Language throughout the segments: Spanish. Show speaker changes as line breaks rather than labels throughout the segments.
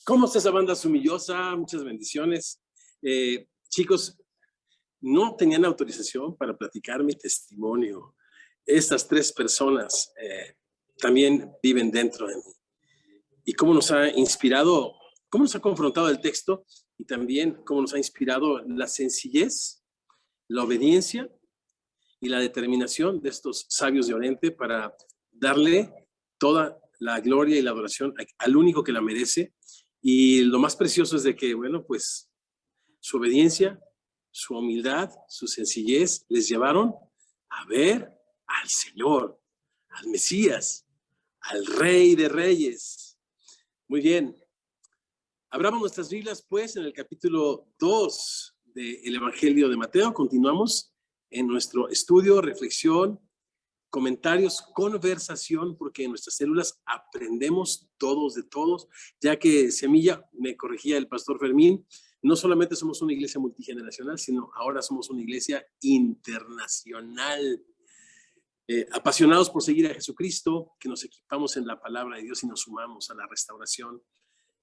¿Cómo está esa banda sumillosa? Muchas bendiciones. Chicos, no tenían autorización para platicar mi testimonio. Estas tres personas también viven dentro de mí. Y cómo nos ha inspirado, cómo nos ha confrontado el texto y también cómo nos ha inspirado la sencillez, la obediencia y la determinación de estos sabios de Oriente para darle toda la gloria y la adoración al único que la merece. Y lo más precioso es de que, bueno, pues su obediencia, su humildad, su sencillez les llevaron a ver al Señor, al Mesías, al Rey de Reyes. Muy bien. Abramos nuestras Biblias, pues, en el capítulo 2 del Evangelio de Mateo. Continuamos en nuestro estudio, reflexión, comentarios, conversación, porque en nuestras células aprendemos todos de todos, ya que Semilla, me corregía el pastor Fermín, no solamente somos una iglesia multigeneracional, sino ahora somos una iglesia internacional. Apasionados por seguir a Jesucristo, que nos equipamos en la palabra de Dios y nos sumamos a la restauración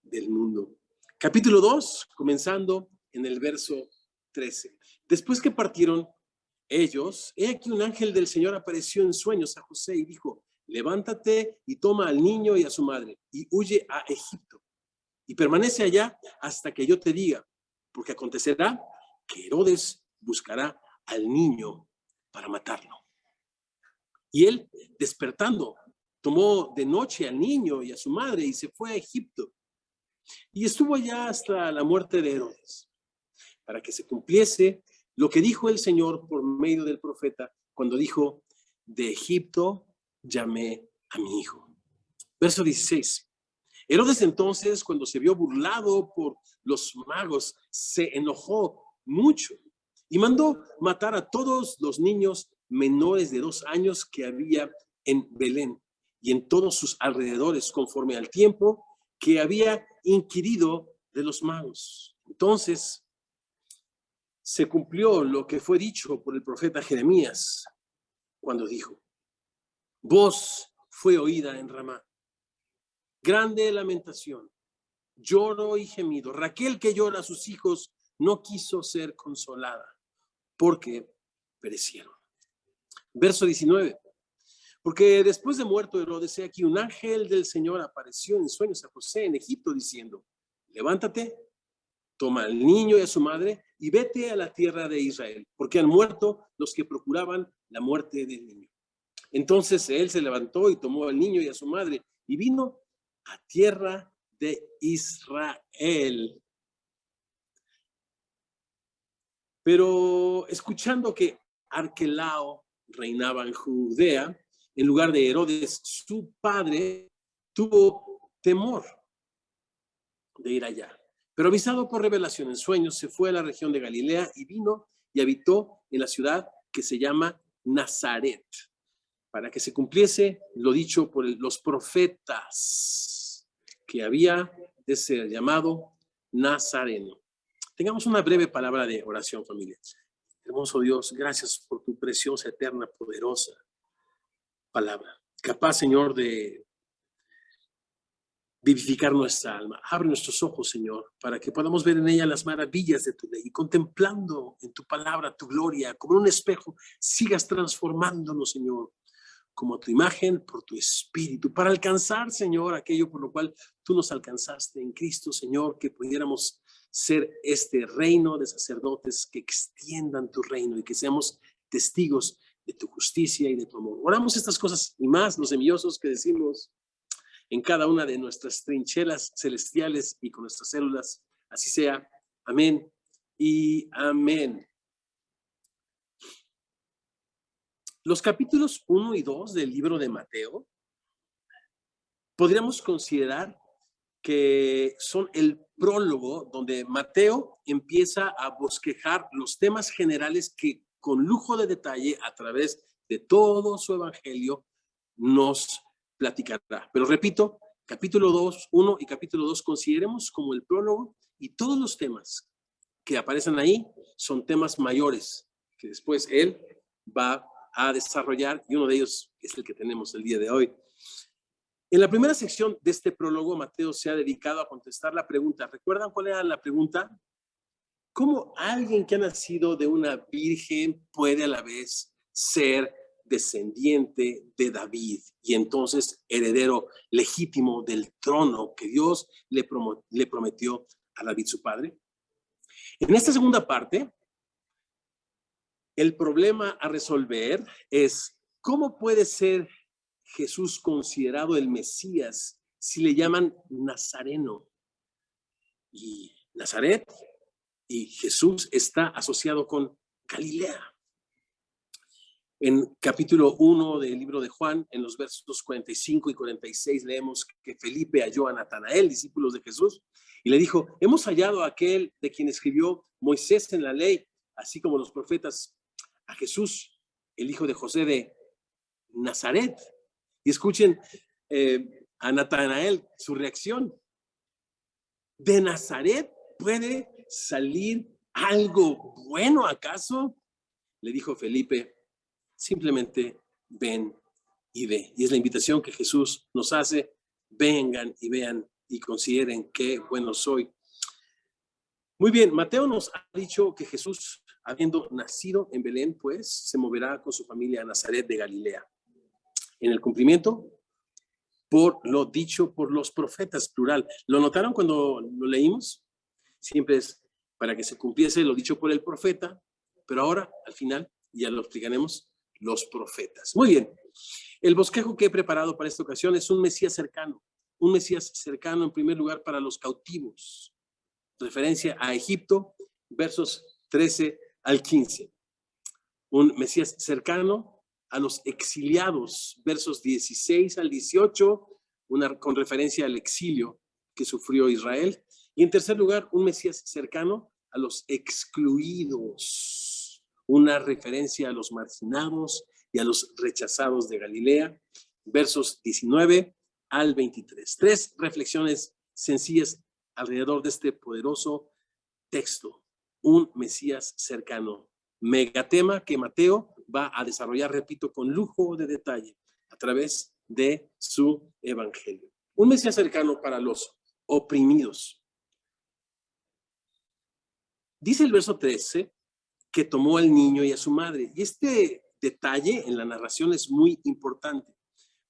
del mundo. Capítulo 2, comenzando en el verso 13. Después que partieron ellos, he aquí un ángel del Señor apareció en sueños a José y dijo: levántate y toma al niño y a su madre y huye a Egipto y permanece allá hasta que yo te diga, porque acontecerá que Herodes buscará al niño para matarlo. Y él, despertando, tomó de noche al niño y a su madre y se fue a Egipto y estuvo allá hasta la muerte de Herodes, para que se cumpliese lo que dijo el Señor por medio del profeta cuando dijo: de Egipto llamé a mi hijo. Verso 16. Herodes entonces, cuando se vio burlado por los magos, se enojó mucho y mandó matar a todos los niños menores de 2 años que había en Belén y en todos sus alrededores, conforme al tiempo que había inquirido de los magos. Entonces se cumplió lo que fue dicho por el profeta Jeremías cuando dijo: voz fue oída en Ramá, grande lamentación, lloro y gemido. Raquel, que llora a sus hijos, no quiso ser consolada porque perecieron. Verso 19. Porque después de muerto Herodes, he aquí un ángel del Señor apareció en sueños a José en Egipto diciendo: levántate, toma al niño y a su madre y vete a la tierra de Israel, porque han muerto los que procuraban la muerte del niño. Entonces él se levantó y tomó al niño y a su madre y vino a tierra de Israel. Pero escuchando que Arquelao reinaba en Judea, en lugar de Herodes, su padre, tuvo temor de ir allá. Pero avisado por revelación en sueños, se fue a la región de Galilea y vino y habitó en la ciudad que se llama Nazaret, para que se cumpliese lo dicho por los profetas, que había de ser llamado Nazareno. Tengamos una breve palabra de oración, familia. Hermoso Dios, gracias por tu preciosa, eterna, poderosa palabra, capaz, Señor, de vivificar nuestra alma. Abre nuestros ojos, Señor, para que podamos ver en ella las maravillas de tu ley y contemplando en tu palabra tu gloria como un espejo, sigas transformándonos, Señor, como a tu imagen por tu espíritu, para alcanzar, Señor, aquello por lo cual tú nos alcanzaste en Cristo, Señor, que pudiéramos ser este reino de sacerdotes que extiendan tu reino y que seamos testigos de tu justicia y de tu amor. Oramos estas cosas y más, los semillosos que decimos en cada una de nuestras trincheras celestiales y con nuestras células. Así sea. Amén y amén. Los capítulos 1 y 2 del libro de Mateo podríamos considerar que son el prólogo donde Mateo empieza a bosquejar los temas generales que con lujo de detalle a través de todo su evangelio nos platicará. Pero repito, capítulo 2, 1 y capítulo 2 consideremos como el prólogo, y todos los temas que aparecen ahí son temas mayores que después él va a desarrollar, y uno de ellos es el que tenemos el día de hoy. En la primera sección de este prólogo, Mateo se ha dedicado a contestar la pregunta. ¿Recuerdan cuál era la pregunta? ¿Cómo alguien que ha nacido de una virgen puede a la vez ser descendiente de David y entonces heredero legítimo del trono que Dios le prometió a David su padre? En esta segunda parte, el problema a resolver es cómo puede ser Jesús considerado el Mesías si le llaman Nazareno. Y Nazaret y Jesús está asociado con Galilea. En capítulo 1 del libro de Juan, en los versos 45 y 46, leemos que Felipe halló a Natanael, discípulos de Jesús, y le dijo: hemos hallado a aquel de quien escribió Moisés en la ley, así como los profetas, a Jesús, el hijo de José de Nazaret. Y escuchen a Natanael, su reacción. ¿De Nazaret puede salir algo bueno acaso? Le dijo Felipe: simplemente ven y ve. Y es la invitación que Jesús nos hace: vengan y vean y consideren qué bueno soy. Muy bien, Mateo nos ha dicho que Jesús, habiendo nacido en Belén, pues se moverá con su familia a Nazaret de Galilea. En el cumplimiento por lo dicho por los profetas, plural. ¿Lo notaron cuando lo leímos? Siempre es para que se cumpliese lo dicho por el profeta, pero ahora, al final, ya lo explicaremos, los profetas. Muy bien. El bosquejo que he preparado para esta ocasión es un Mesías cercano. Un Mesías cercano, en primer lugar, para los cautivos. Referencia a Egipto, versos 13 al 15. Un Mesías cercano a los exiliados, versos 16 al 18, con referencia al exilio que sufrió Israel. Y en tercer lugar, un Mesías cercano a los excluidos, una referencia a los marginados y a los rechazados de Galilea, versos 19 al 23. 3 reflexiones sencillas alrededor de este poderoso texto, un Mesías cercano. Megatema que Mateo va a desarrollar, repito, con lujo de detalle a través de su evangelio. Un Mesías cercano para los oprimidos. Dice el verso 13 que tomó al niño y a su madre. Y este detalle en la narración es muy importante,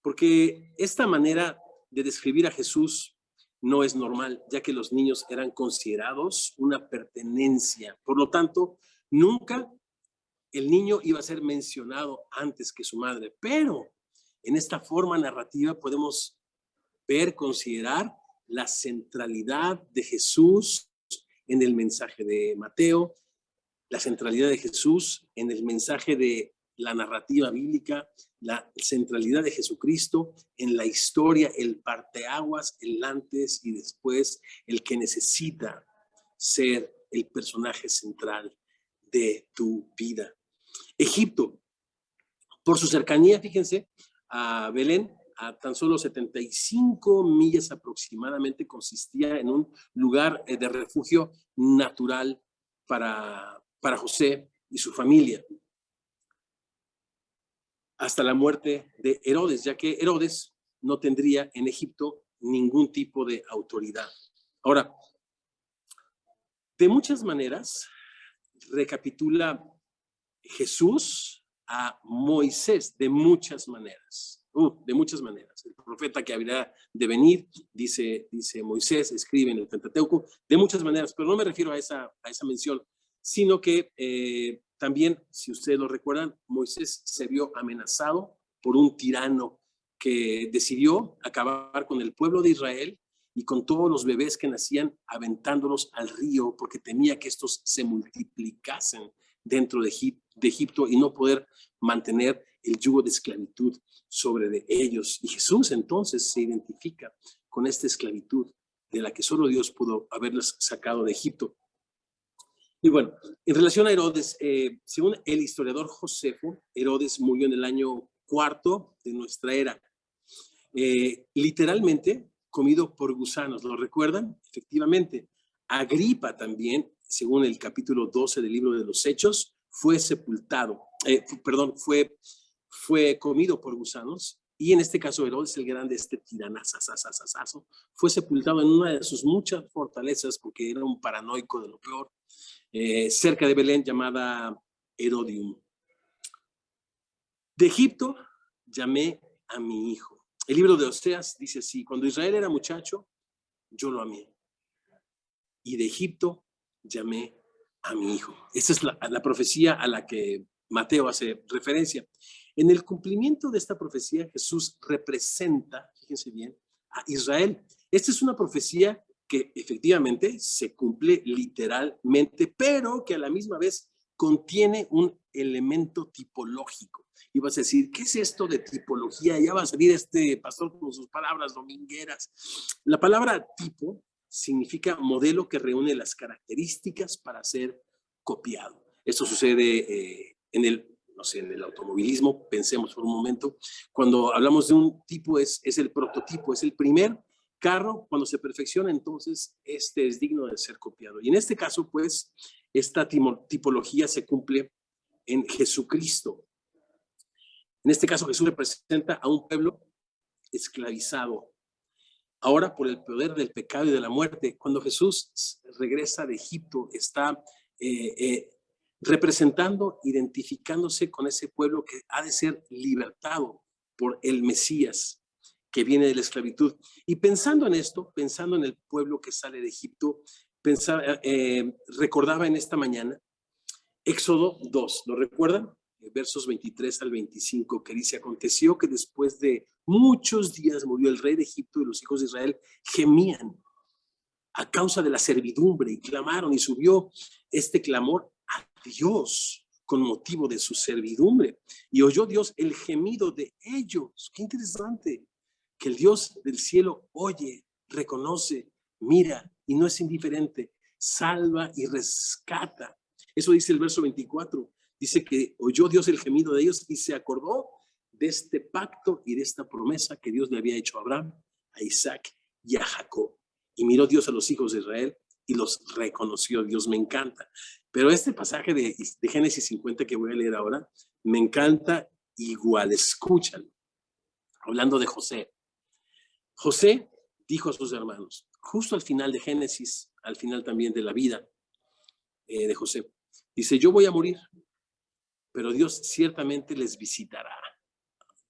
porque esta manera de describir a Jesús no es normal, ya que los niños eran considerados una pertenencia. Por lo tanto, nunca el niño iba a ser mencionado antes que su madre, pero en esta forma narrativa podemos ver, considerar la centralidad de Jesús en el mensaje de Mateo, la centralidad de Jesús en el mensaje de la narrativa bíblica, la centralidad de Jesucristo en la historia, el parteaguas, el antes y después, el que necesita ser el personaje central de tu vida. Egipto, por su cercanía, fíjense, a Belén, a tan solo 75 millas aproximadamente, consistía en un lugar de refugio natural para José y su familia, hasta la muerte de Herodes, ya que Herodes no tendría en Egipto ningún tipo de autoridad. Ahora, de muchas maneras, recapitula Jesús a Moisés, de muchas maneras. De muchas maneras. El profeta que habría de venir, dice Moisés, escribe en el Pentateuco, de muchas maneras, pero no me refiero a esa mención, sino que también, si ustedes lo recuerdan, Moisés se vio amenazado por un tirano que decidió acabar con el pueblo de Israel y con todos los bebés que nacían, aventándolos al río, porque temía que estos se multiplicasen dentro de Egipto y no poder mantener el yugo de esclavitud sobre de ellos. Y Jesús entonces se identifica con esta esclavitud de la que solo Dios pudo haberlos sacado de Egipto. Y bueno, en relación a Herodes, según el historiador Josefo, Herodes murió en el año 4 de nuestra era. Literalmente comido por gusanos, ¿lo recuerdan? Efectivamente. Agripa también, según el capítulo 12 del libro de los Hechos, fue sepultado, fue comido por gusanos Y en este caso Herodes el Grande, este tiranazazazazazo, fue sepultado en una de sus muchas fortalezas porque era un paranoico de lo peor, cerca de Belén, llamada Herodium. De Egipto llamé a mi hijo. El libro de Oseas dice así: cuando Israel era muchacho, yo lo amé. Y de Egipto llamé a mi hijo. Esta es la profecía a la que Mateo hace referencia. En el cumplimiento de esta profecía, Jesús representa, fíjense bien, a Israel. Esta es una profecía que efectivamente se cumple literalmente, pero que a la misma vez contiene un elemento tipológico. Y vas a decir, ¿qué es esto de tipología? Ya va a salir este pastor con sus palabras domingueras. La palabra tipo significa modelo que reúne las características para ser copiado. Esto sucede en el automovilismo. Pensemos por un momento, cuando hablamos de un tipo es el prototipo, es el primer carro. Cuando se perfecciona, entonces este es digno de ser copiado. Y en este caso, pues, esta tipología se cumple en Jesucristo. En este caso, Jesús representa a un pueblo esclavizado, ahora por el poder del pecado y de la muerte. Cuando Jesús regresa de Egipto, está representando, identificándose con ese pueblo que ha de ser libertado por el Mesías que viene de la esclavitud. Y pensando en esto, pensando en el pueblo que sale de Egipto, recordaba en esta mañana Éxodo 2, ¿lo recuerdan? Versos 23 al 25, que dice: aconteció que después de muchos días murió el rey de Egipto, y los hijos de Israel gemían a causa de la servidumbre y clamaron, y subió este clamor a Dios con motivo de su servidumbre, y oyó Dios el gemido de ellos. Qué interesante, que el Dios del cielo oye, reconoce, mira y no es indiferente, salva y rescata. Eso dice el verso 24. Dice que oyó Dios el gemido de ellos y se acordó de este pacto y de esta promesa que Dios le había hecho a Abraham, a Isaac y a Jacob. Y miró Dios a los hijos de Israel y los reconoció. Dios, me encanta. Pero este pasaje de Génesis 50 que voy a leer ahora, me encanta igual. Escúchalo. Hablando de José. José dijo a sus hermanos, justo al final de Génesis, al final también de la vida de José, dice: yo voy a morir, pero Dios ciertamente les visitará.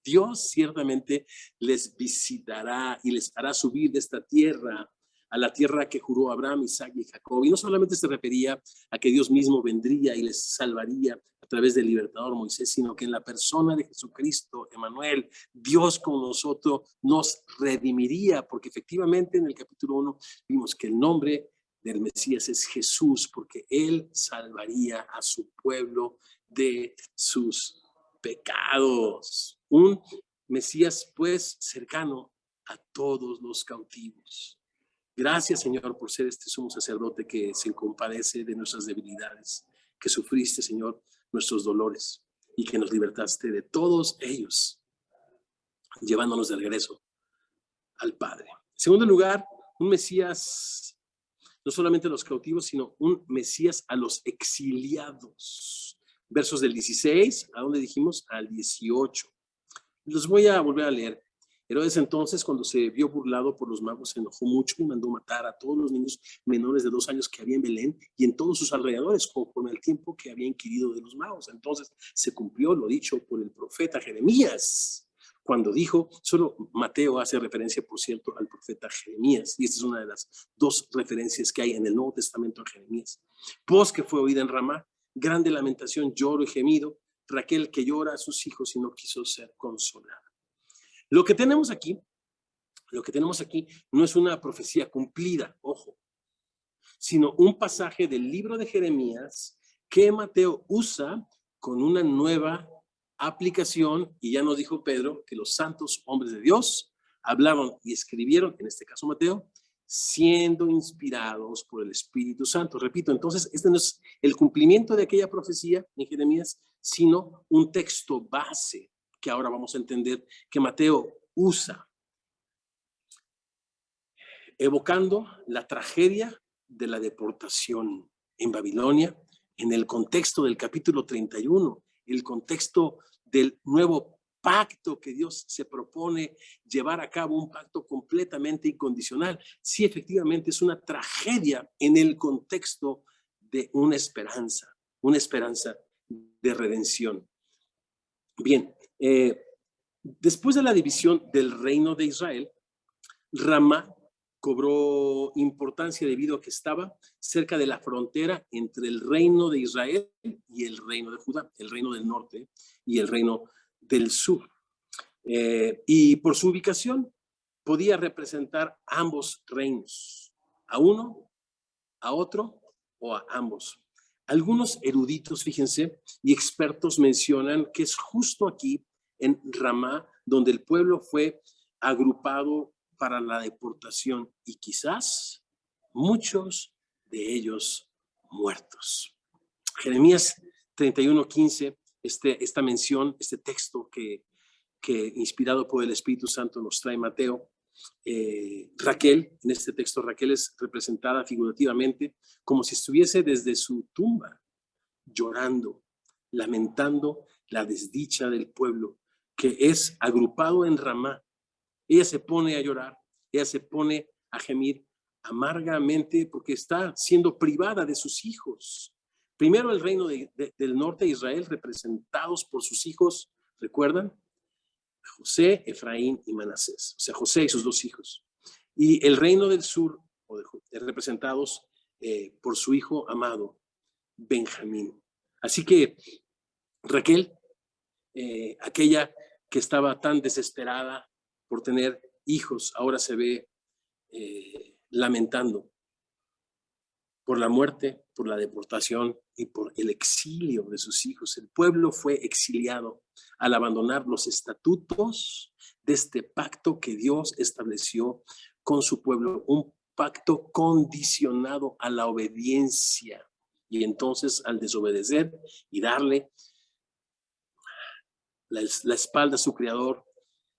Dios ciertamente les visitará y les hará subir de esta tierra a la tierra que juró Abraham, Isaac y Jacob. Y no solamente se refería a que Dios mismo vendría y les salvaría a través del libertador Moisés, sino que en la persona de Jesucristo, Emmanuel, Dios con nosotros, nos redimiría, porque efectivamente en el capítulo 1 vimos que el nombre del Mesías es Jesús, porque Él salvaría a su pueblo de sus pecados. Un Mesías, pues, cercano a todos los cautivos. Gracias, Señor, por ser este sumo sacerdote que se compadece de nuestras debilidades, que sufriste, Señor, nuestros dolores y que nos libertaste de todos ellos, llevándonos de regreso al Padre. En segundo lugar, un Mesías no solamente a los cautivos, sino un Mesías a los exiliados. Versos del 16, ¿a dónde dijimos? Al 18. Los voy a volver a leer. Herodes entonces, cuando se vio burlado por los magos, se enojó mucho y mandó matar a todos los niños menores de 2 años que había en Belén y en todos sus alrededores, conforme al tiempo que había inquirido de los magos. Entonces se cumplió lo dicho por el profeta Jeremías, cuando dijo, solo Mateo hace referencia, por cierto, al profeta Jeremías, y esta es una de las 2 referencias que hay en el Nuevo Testamento a Jeremías. Voz que fue oída en Ramá, grande lamentación, lloro y gemido, Raquel que llora a sus hijos y no quiso ser consolada. Lo que tenemos aquí no es una profecía cumplida, ojo, sino un pasaje del libro de Jeremías que Mateo usa con una nueva aplicación, y ya nos dijo Pedro que los santos hombres de Dios hablaron y escribieron, en este caso Mateo, siendo inspirados por el Espíritu Santo. Repito, entonces, este no es el cumplimiento de aquella profecía en Jeremías, sino un texto base que ahora vamos a entender que Mateo usa, evocando la tragedia de la deportación en Babilonia, en el contexto del capítulo 31, el contexto del nuevo pacto que Dios se propone llevar a cabo, un pacto completamente incondicional, sí efectivamente es una tragedia en el contexto de una esperanza de redención. Bien, después de la división del reino de Israel, Ramá cobró importancia debido a que estaba cerca de la frontera entre el reino de Israel y el reino de Judá, el reino del norte y el reino del sur. Y por su ubicación podía representar ambos reinos, a uno, a otro o a ambos. Algunos eruditos, fíjense, y expertos mencionan que es justo aquí en Ramá donde el pueblo fue agrupado para la deportación y quizás muchos de ellos muertos. Jeremías 31:15, esta mención, este texto que inspirado por el Espíritu Santo nos trae Mateo. Raquel, en este texto Raquel es representada figurativamente como si estuviese desde su tumba llorando, lamentando la desdicha del pueblo que es agrupado en Ramá. Ella se pone a llorar, ella se pone a gemir amargamente porque está siendo privada de sus hijos. Primero el reino del norte de Israel, representados por sus hijos, ¿recuerdan? José, Efraín y Manasés, o sea, José y sus dos hijos. Y el reino del sur, representados por su hijo amado, Benjamín. Así que Raquel, aquella que estaba tan desesperada por tener hijos, ahora se ve lamentando por la muerte, por la deportación y por el exilio de sus hijos. El pueblo fue exiliado al abandonar los estatutos de este pacto que Dios estableció con su pueblo, un pacto condicionado a la obediencia. Y entonces al desobedecer y darle la espalda a su creador,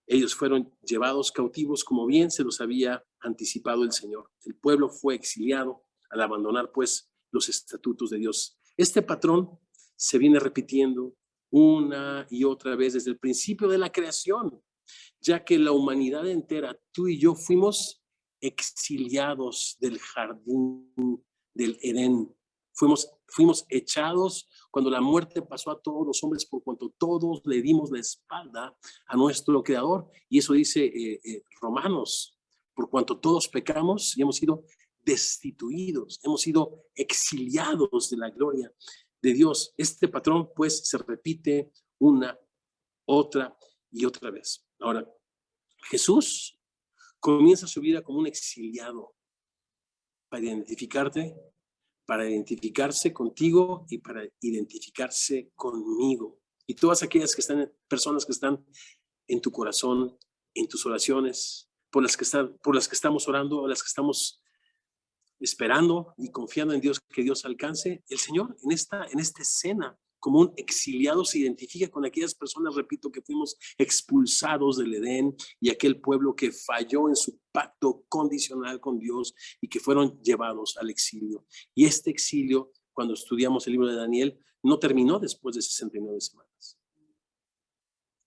ellos fueron llevados cautivos como bien se los había anticipado el Señor. El pueblo fue exiliado al abandonar pues los estatutos de Dios. Este patrón se viene repitiendo una y otra vez desde el principio de la creación, ya que la humanidad entera, tú y yo, fuimos exiliados del jardín del Edén. Fuimos echados cuando la muerte pasó a todos los hombres por cuanto todos le dimos la espalda a nuestro Creador. Y eso dice Romanos, por cuanto todos pecamos y hemos sido destituidos, hemos sido exiliados de la gloria de Dios. Este patrón pues se repite una, otra y otra vez. Ahora, Jesús comienza su vida como un exiliado para identificarte, para identificarse contigo y para identificarse conmigo. Y todas aquellas personas que están en tu corazón, en tus oraciones, por las que estamos orando, las que estamos esperando y confiando en Dios, que Dios alcance. El Señor en esta escena como un exiliado se identifica con aquellas personas, repito, que fuimos expulsados del Edén y aquel pueblo que falló en su pacto condicional con Dios y que fueron llevados al exilio. Y este exilio, cuando estudiamos el libro de Daniel, no terminó después de 69 semanas.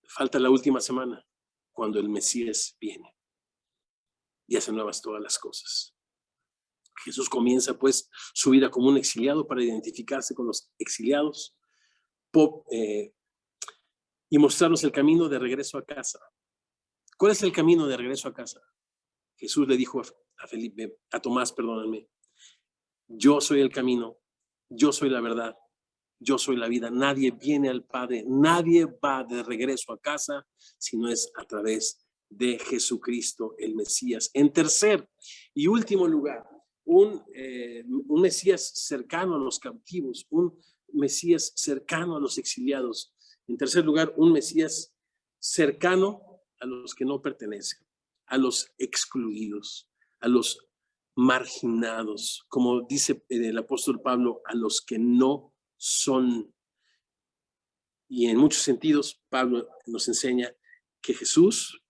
Falta la última semana, cuando el Mesías viene y hace nuevas todas las cosas. Jesús comienza pues su vida como un exiliado para identificarse con los exiliados y mostrarnos el camino de regreso a casa. ¿Cuál es el camino de regreso a casa? Jesús le dijo a Tomás, perdóname, yo soy el camino, yo soy la verdad, yo soy la vida. Nadie viene al Padre, nadie va de regreso a casa si no es a través de Jesucristo, el Mesías. En tercer y último lugar, un Mesías cercano a los cautivos, un Mesías cercano a los exiliados. En tercer lugar, un Mesías cercano a los que no pertenecen, a los excluidos, a los marginados, como dice el apóstol Pablo, a los que no son. Y en muchos sentidos, Pablo nos enseña que Jesús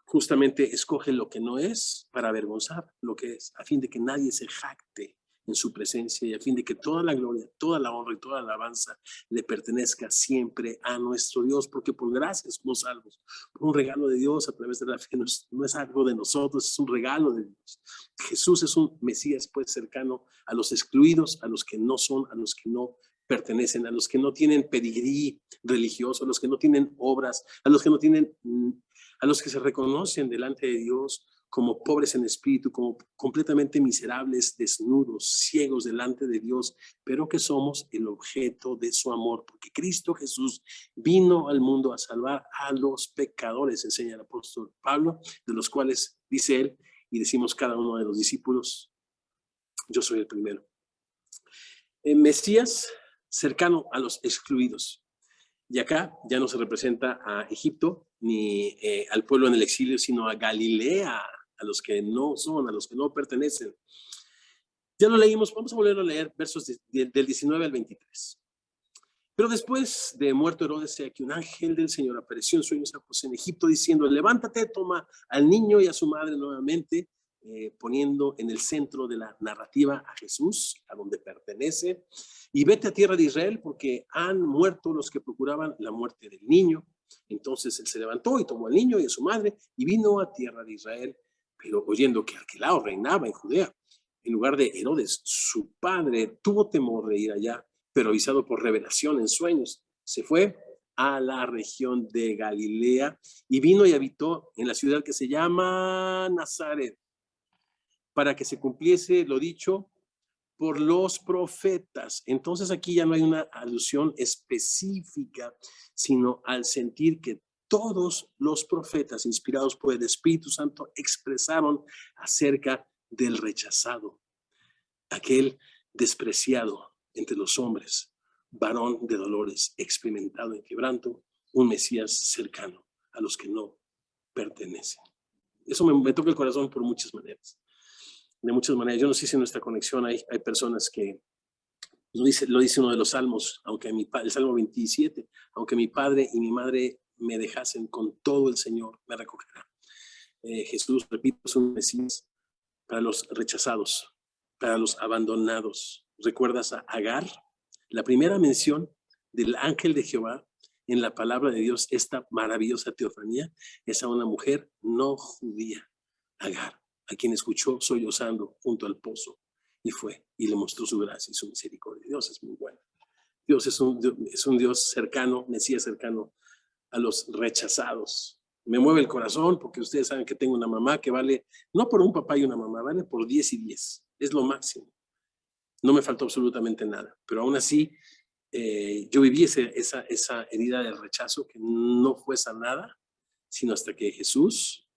justamente escoge lo que no es para avergonzar lo que es, a fin de que nadie se jacte en su presencia y a fin de que toda la gloria, toda la honra y toda la alabanza le pertenezca siempre a nuestro Dios, porque por gracia somos salvos, por un regalo de Dios a través de la fe, no es algo de nosotros, es un regalo de Dios. Jesús es un Mesías pues cercano a los excluidos, a los que no son, a los que no pertenecen, a los que no tienen pedigrí religioso, a los que no tienen obras, a los que no tienen, a los que se reconocen delante de Dios como pobres en espíritu, como completamente miserables, desnudos, ciegos delante de Dios, pero que somos el objeto de su amor, porque Cristo Jesús vino al mundo a salvar a los pecadores, enseña el apóstol Pablo, de los cuales dice él, y decimos cada uno de los discípulos, yo soy el primero. Mesías cercano a los excluidos. Y acá ya no se representa a Egipto ni al pueblo en el exilio, sino a Galilea, a los que no son, a los que no pertenecen. Ya lo leímos, vamos a volver a leer versos del 19 al 23. Pero después de muerto Herodes, aquí un ángel del Señor apareció en sueños a José en Egipto diciendo, levántate, toma al niño y a su madre nuevamente, poniendo en el centro de la narrativa a Jesús, a donde pertenece, y vete a tierra de Israel porque han muerto los que procuraban la muerte del niño. Entonces él se levantó y tomó al niño y a su madre y vino a tierra de Israel, pero oyendo que Arquelao reinaba en Judea, en lugar de Herodes, su padre tuvo temor de ir allá, pero avisado por revelación en sueños, se fue a la región de Galilea y vino y habitó en la ciudad que se llama Nazaret, para que se cumpliese lo dicho por los profetas. Entonces aquí ya no hay una alusión específica, sino al sentir que todos los profetas inspirados por el Espíritu Santo expresaron acerca del rechazado, aquel despreciado entre los hombres, varón de dolores, experimentado en quebranto, un Mesías cercano a los que no pertenecen. Eso me toca el corazón por muchas maneras. De muchas maneras. Yo no sé si en nuestra conexión hay personas que, lo dice uno de los salmos, el Salmo 27, aunque mi padre y mi madre me dejasen, con todo el Señor me recogerá. Jesús, repito, es un Mesías para los rechazados, para los abandonados. ¿Recuerdas a Agar? La primera mención del ángel de Jehová en la palabra de Dios, esta maravillosa teofanía, es a una mujer no judía, Agar, a quien escuchó sollozando junto al pozo y fue y le mostró su gracia y su misericordia. Dios es muy bueno. Dios es un Dios cercano, Mesías cercano a los rechazados. Me mueve el corazón porque ustedes saben que tengo una mamá que vale, no por un papá y una mamá, vale por 10 y 10. Es lo máximo. No me faltó absolutamente nada, pero aún así yo viví esa herida del rechazo que no fue sanada, sino hasta que Jesús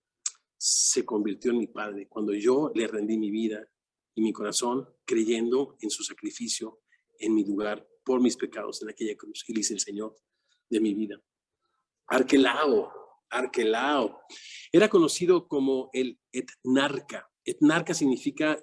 se convirtió en mi Padre, cuando yo le rendí mi vida y mi corazón creyendo en su sacrificio en mi lugar por mis pecados en aquella cruz, y le hice el Señor de mi vida. Arquelao era conocido como el etnarca. Etnarca significa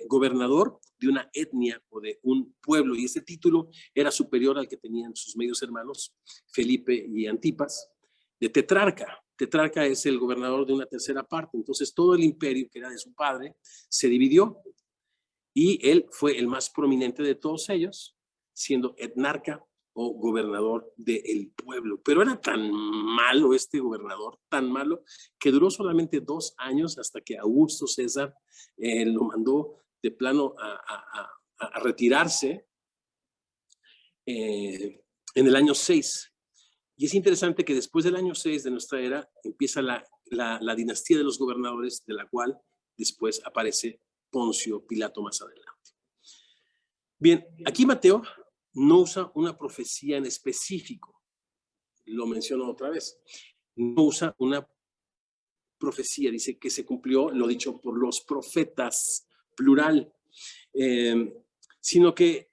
gobernador de una etnia o de un pueblo, y este título era superior al que tenían sus medios hermanos Felipe y Antipas, de tetrarca. Tetrarca es el gobernador de una tercera parte. Entonces todo el imperio que era de su padre se dividió y él fue el más prominente de todos ellos, siendo etnarca o gobernador del pueblo. Pero era tan malo este gobernador, tan malo, que duró solamente 2 años hasta que Augusto César lo mandó de plano a retirarse en el año 6. Y es interesante que después del año 6 de nuestra era empieza la dinastía de los gobernadores, de la cual después aparece Poncio Pilato más adelante. Bien, aquí Mateo no usa una profecía en específico, lo menciono otra vez, no usa una profecía, dice que se cumplió lo dicho por los profetas, plural, sino que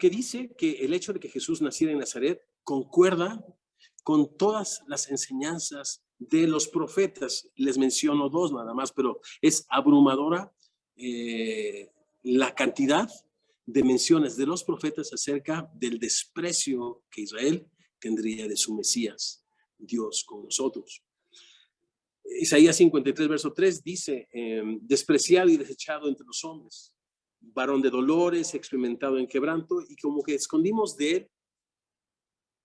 dice que el hecho de que Jesús naciera en Nazaret concuerda con todas las enseñanzas de los profetas. Les menciono 2 nada más, pero es abrumadora la cantidad de menciones de los profetas acerca del desprecio que Israel tendría de su Mesías, Dios con nosotros. Isaías 53, verso 3 dice, despreciado y desechado entre los hombres, varón de dolores, experimentado en quebranto, y como que escondimos de él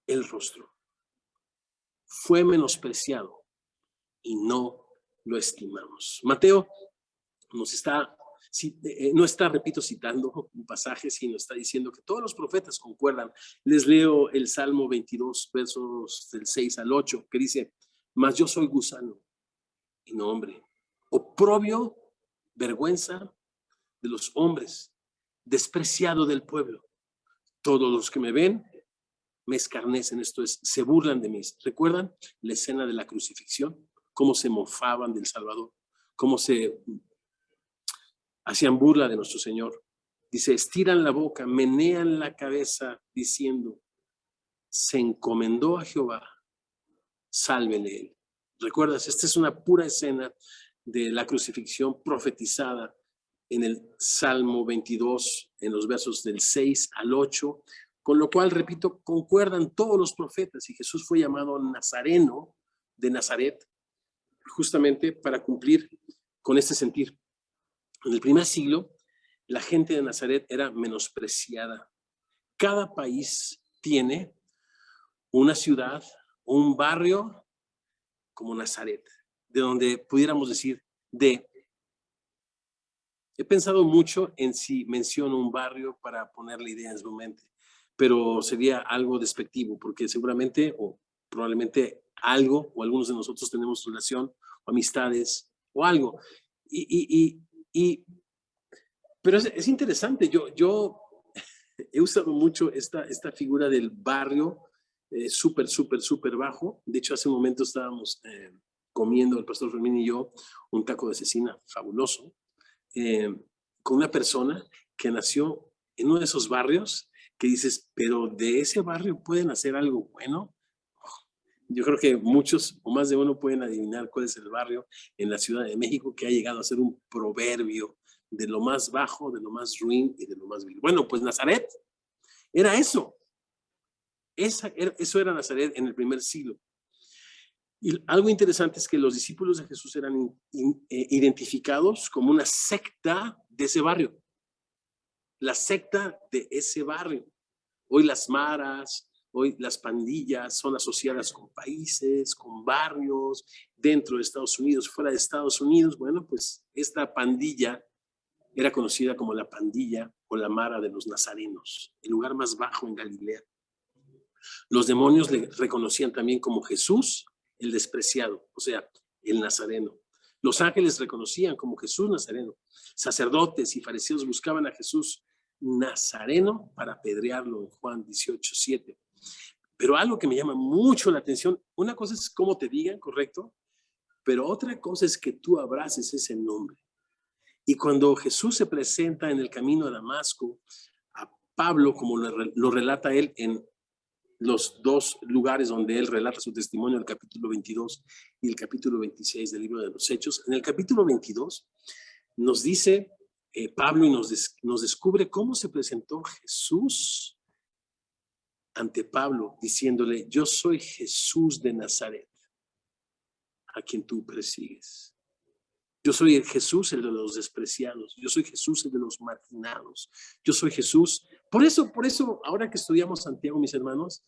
el rostro. Fue menospreciado y no lo estimamos. Mateo nos está, no está, repito, citando un pasaje, sino está diciendo que todos los profetas concuerdan. Les leo el Salmo 22, versos del 6 al 8, que dice, mas yo soy gusano y no hombre, oprobio, vergüenza de los hombres, despreciado del pueblo. Todos los que me ven me escarnecen, esto es, se burlan de mí. ¿Recuerdan la escena de la crucifixión? Cómo se mofaban del Salvador, cómo se hacían burla de nuestro Señor. Dice, estiran la boca, menean la cabeza, diciendo, se encomendó a Jehová, sálvele él. ¿Recuerdas? Esta es una pura escena de la crucifixión profetizada en el Salmo 22, en los versos del 6 al 8, con lo cual, repito, concuerdan todos los profetas, y Jesús fue llamado Nazareno de Nazaret, justamente para cumplir con este sentir. En el primer siglo, la gente de Nazaret era menospreciada. Cada país tiene una ciudad o un barrio como Nazaret, de donde pudiéramos decir He pensado mucho en si menciono un barrio para ponerle idea en su mente, pero sería algo despectivo, porque seguramente o probablemente algo o algunos de nosotros tenemos relación o amistades o algo. Pero es interesante, yo he usado mucho esta figura del barrio súper bajo. De hecho, hace un momento estábamos comiendo, el pastor Fermín y yo, un taco de cecina fabuloso, con una persona que nació en uno de esos barrios que dices, pero de ese barrio pueden hacer algo bueno. Yo creo que muchos o más de uno pueden adivinar cuál es el barrio en la Ciudad de México que ha llegado a ser un proverbio de lo más bajo, de lo más ruin y de lo más vil. Bueno, pues Nazaret era eso. Eso era Nazaret en el primer siglo. Y algo interesante es que los discípulos de Jesús eran identificados como una secta de ese barrio. La secta de ese barrio. Hoy las maras, hoy las pandillas son asociadas con países, con barrios, dentro de Estados Unidos, fuera de Estados Unidos. Bueno, pues esta pandilla era conocida como la pandilla o la mara de los nazarenos, el lugar más bajo en Galilea. Los demonios le reconocían también como Jesús, el despreciado, o sea, el nazareno. Los ángeles reconocían como Jesús Nazareno. Sacerdotes y fariseos buscaban a Jesús Nazareno para apedrearlo en Juan 18:7. Pero algo que me llama mucho la atención, una cosa es cómo te digan, correcto, pero otra cosa es que tú abraces ese nombre. Y cuando Jesús se presenta en el camino a Damasco, a Pablo, como lo relata él en los dos lugares donde él relata su testimonio, el capítulo 22 y el capítulo 26 del libro de los Hechos. En el capítulo 22 nos dice Pablo y nos descubre cómo se presentó Jesús ante Pablo, diciéndole, yo soy Jesús de Nazaret, a quien tú persigues. Yo soy el Jesús, el de los despreciados. Yo soy Jesús, el de los marginados. Yo soy Jesús. Por eso, ahora que estudiamos Santiago, mis hermanos,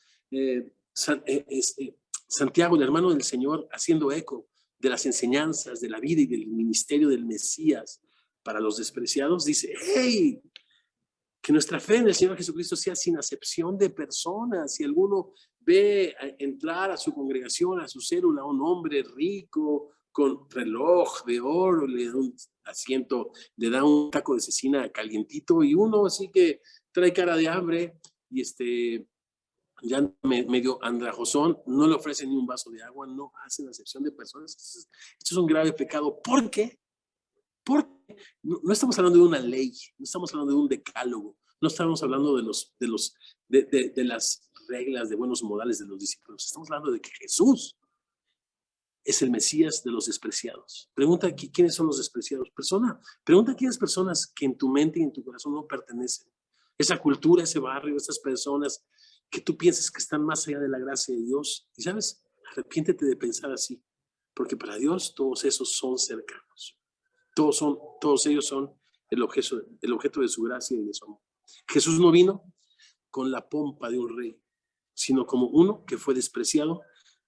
Santiago, el hermano del Señor, haciendo eco de las enseñanzas, de la vida y del ministerio del Mesías para los despreciados, dice, hey, que nuestra fe en el Señor Jesucristo sea sin acepción de personas. Si alguno ve entrar a su congregación, a su célula, a un hombre rico, con reloj de oro, le da un asiento, le da un taco de cecina calientito, y uno así que trae cara de hambre y ya medio andrajosón, no le ofrecen ni un vaso de agua, no hacen acepción de personas. Esto es un grave pecado. ¿Por qué? Porque no estamos hablando de una ley, no estamos hablando de un decálogo, no estamos hablando de las reglas de buenos modales de los discípulos. Estamos hablando de que Jesús es el Mesías de los despreciados. Pregunta aquí, ¿quiénes son los despreciados? Pregunta a aquellas personas que en tu mente y en tu corazón no pertenecen. Esa cultura, ese barrio, esas personas que tú piensas que están más allá de la gracia de Dios. Y sabes, arrepiéntete de pensar así. porque para Dios todos esos son cercanos. Todos ellos son el objeto de su gracia y de su amor. Jesús no vino con la pompa de un rey, sino como uno que fue despreciado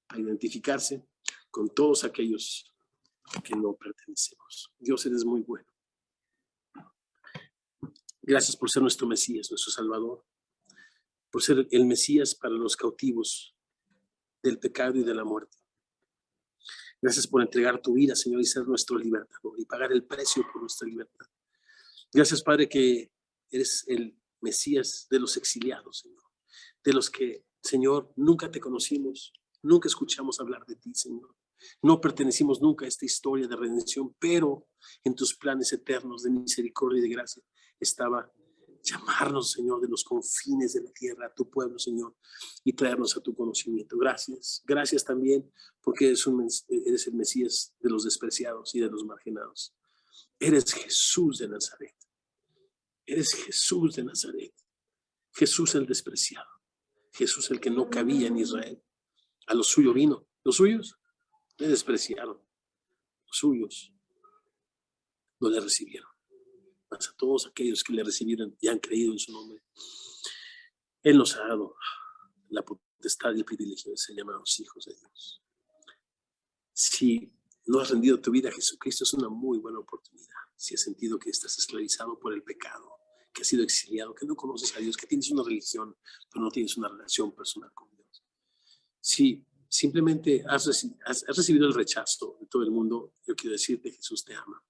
a identificarse con todos aquellos que no pertenecemos. Dios, eres muy bueno. Gracias por ser nuestro Mesías, nuestro Salvador, por ser el Mesías para los cautivos del pecado y de la muerte. Gracias por entregar tu vida, Señor, y ser nuestro libertador y pagar el precio por nuestra libertad. Gracias, Padre, que eres el Mesías de los exiliados, Señor, de los que, Señor, nunca te conocimos, nunca escuchamos hablar de ti, Señor. No pertenecimos nunca a esta historia de redención, pero en tus planes eternos de misericordia y de gracia estaba llamarnos, Señor, de los confines de la tierra a tu pueblo, Señor, y traernos a tu conocimiento. Gracias. Gracias también porque eres el Mesías de los despreciados y de los marginados. Eres Jesús de Nazaret. Eres Jesús de Nazaret. Jesús el despreciado. Jesús el que no cabía en Israel. A lo suyo vino. Los suyos le despreciaron. Los suyos no le recibieron. Mas a todos aquellos que le recibieron y han creído en su nombre, Él nos ha dado la potestad y el privilegio de ser llamados hijos de Dios. Si no has rendido tu vida a Jesucristo, es una muy buena oportunidad. Si has sentido que estás esclavizado por el pecado, que has sido exiliado, que no conoces a Dios, que tienes una religión, pero no tienes una relación personal con Dios. Si simplemente has recibido el rechazo de todo el mundo, yo quiero decirte, Jesús te ama.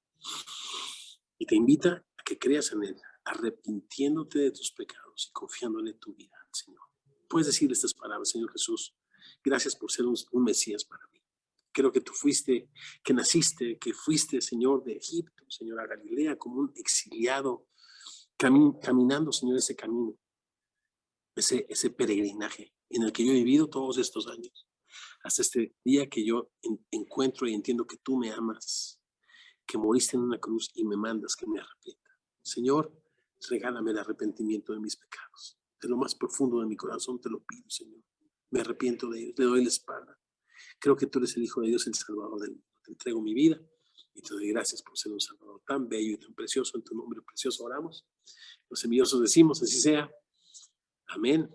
Y te invita a que creas en Él, arrepintiéndote de tus pecados y confiándole tu vida, Señor. Puedes decir estas palabras: Señor Jesús, gracias por ser un Mesías para mí. Creo que tú fuiste, que naciste, que fuiste, Señor, de Egipto, Señor, a Galilea, como un exiliado, caminando, Señor, ese camino, ese peregrinaje en el que yo he vivido todos estos años, hasta este día que yo encuentro y entiendo que tú me amas, que moriste en una cruz y me mandas que me arrepienta. Señor, regálame el arrepentimiento de mis pecados. De lo más profundo de mi corazón te lo pido, Señor. Me arrepiento de ellos, le doy la espalda. Creo que tú eres el Hijo de Dios, el Salvador del mundo. Te entrego mi vida y te doy gracias por ser un Salvador tan bello y tan precioso. En tu nombre precioso oramos. Los envidiosos decimos, así sea. Amén.